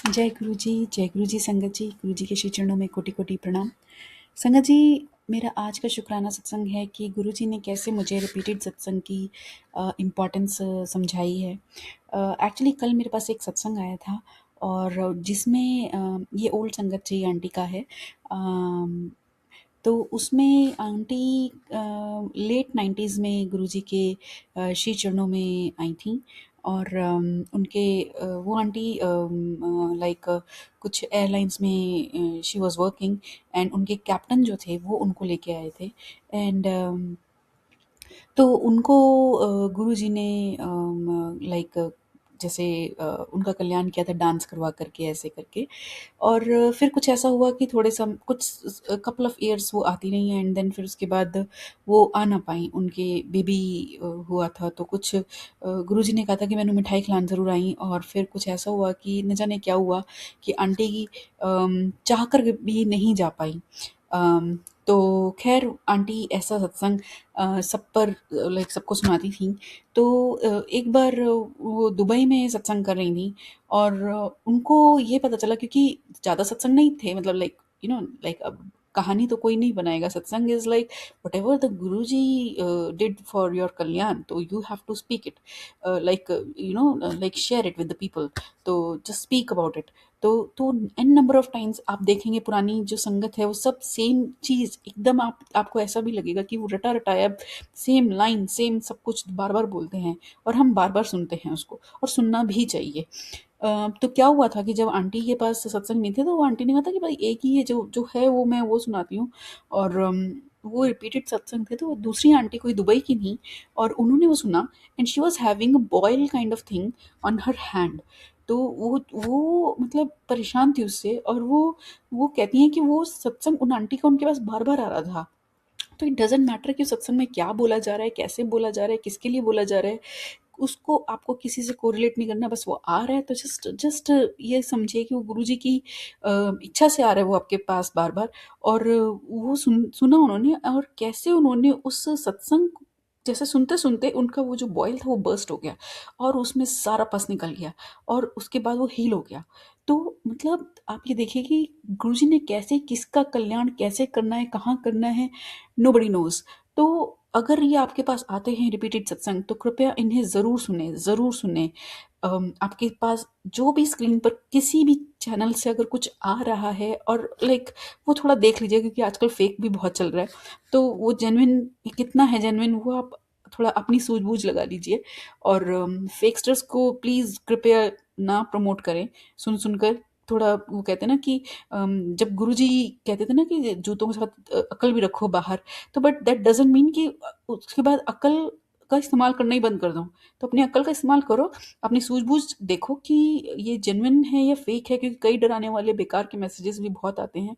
जय गुरु जी संगत जी। गुरु जी के श्री चरणों में कोटि कोटि प्रणाम। संगत जी, मेरा आज का शुक्राना सत्संग है कि गुरु जी ने कैसे मुझे रिपीटेड सत्संग की इम्पोर्टेंस समझाई है। एक्चुअली कल मेरे पास एक सत्संग आया था और जिसमें ये ओल्ड संगत जी आंटी का है। तो उसमें आंटी लेट 90s में गुरुजी के श्री चरणों में आई थी और उनके वो आंटी लाइक कुछ एयरलाइंस में शी वाज वर्किंग एंड उनके कैप्टन जो थे वो उनको लेके आए थे एंड तो उनको गुरुजी ने लाइक जैसे उनका कल्याण किया था डांस करवा करके ऐसे करके और फिर कुछ ऐसा हुआ कि थोड़े सम कुछ कपल ऑफ इयर्स वो आती रही हैं एंड देन फिर उसके बाद वो आ ना पाई। उनके बेबी हुआ था तो कुछ गुरुजी ने कहा था कि मैं उन्हें मिठाई खिलाने ज़रूर आई और फिर कुछ ऐसा हुआ कि न जाने क्या हुआ कि आंटी की चाह कर भी नहीं जा पाई। तो खैर आंटी ऐसा सत्संग सब पर लाइक सबको सुनाती थी। तो एक बार वो दुबई में सत्संग कर रही थी और उनको ये पता चला क्योंकि ज़्यादा सत्संग नहीं थे मतलब लाइक लाइक अब कहानी तो कोई नहीं बनाएगा। Satsang is like whatever the guruji did for your kalyan तो you have to speak it like like share it with the people. तो जस्ट स्पीक अबाउट इट। तो एन नंबर ऑफ टाइम्स आप देखेंगे पुरानी जो संगत है वो सब सेम चीज़ एकदम आपको ऐसा भी लगेगा कि वो रटा रटाया सेम लाइन सेम सब कुछ बार बार बोलते हैं और हम बार बार सुनते हैं उसको और सुनना भी चाहिए। तो क्या हुआ था कि जब आंटी के पास सत्संग नहीं थे तो वो आंटी ने कहा था कि भाई एक ही है जो जो है वो मैं वो सुनाती हूँ और वो रिपीटेड सत्संग थे तो वो दूसरी आंटी कोई दुबई की थी और उन्होंने वो सुना and she was having a boil kind of thing on her hand. तो वो मतलब परेशान थी उससे और वो कहती हैं कि वो सत्संग उन आंटी का उनके पास बार बार आ रहा था। तो इट डजेंट मैटर कि सत्संग में क्या बोला जा रहा है कैसे बोला जा रहा है किसके लिए बोला जा रहा है उसको आपको किसी से कोरिलेट नहीं करना। बस वो आ रहा है तो जस्ट जस्ट ये समझिए कि वो गुरुजी की इच्छा से आ रहा है वो आपके पास बार बार। और वो सुना उन्होंने और कैसे उन्होंने उस सत्संग जैसे सुनते सुनते उनका वो जो बॉयल था वो बर्स्ट हो गया और उसमें सारा पस निकल गया और उसके बाद वो हील हो गया। तो मतलब आप ये देखिए कि गुरुजी ने कैसे किसका कल्याण कैसे करना है कहाँ करना है नोबडी नोज। तो अगर ये आपके पास आते हैं रिपीटेड सत्संग तो कृपया इन्हें ज़रूर सुने ज़रूर सुने। आपके पास जो भी स्क्रीन पर किसी भी चैनल से अगर कुछ आ रहा है और लाइक वो थोड़ा देख लीजिए क्योंकि आजकल फेक भी बहुत चल रहा है। तो वो जेन्युइन कितना है जेन्युइन वो आप थोड़ा अपनी सूझबूझ लगा लीजिए और फेकस्टर्स को प्लीज़ कृपया ना प्रमोट करें। सुन सुनकर थोड़ा वो कहते हैं ना कि जब गुरुजी कहते थे ना कि जूतों के साथ अक्ल भी रखो बाहर। तो बट दैट डजंट मीन कि उसके बाद अक्ल का इस्तेमाल करना ही बंद कर दो। तो अपनी अक्ल का इस्तेमाल करो। अपनी सूझबूझ देखो कि ये जेन्युइन है या फेक है क्योंकि कई डराने वाले बेकार के मैसेजेस भी बहुत आते हैं।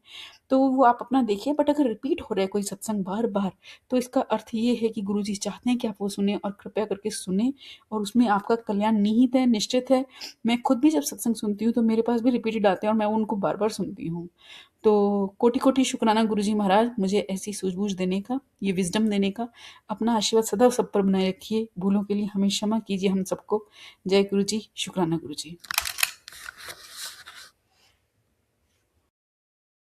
तो वो आप अपना देखिए बट अगर रिपीट हो रहा है कोई सत्संग बार बार तो इसका अर्थ ये है कि गुरुजी चाहते हैं कि आप वो सुने और कृपया करके सुने और उसमें आपका कल्याण निहित है निश्चित है। मैं खुद भी जब सत्संग सुनती हूँ तो मेरे पास भी रिपीटेड आते हैं और मैं उनको बार बार सुनती हूँ। तो कोटि कोटि शुक्राना गुरुजी महाराज मुझे ऐसी सूझबूझ देने का ये विजडम देने का। अपना आशीर्वाद सदैव सब पर बनाए रखिए। भूलों के लिए हमें क्षमा कीजिए हम सबको। जय गुरु जी शुक्राना गुरु जी।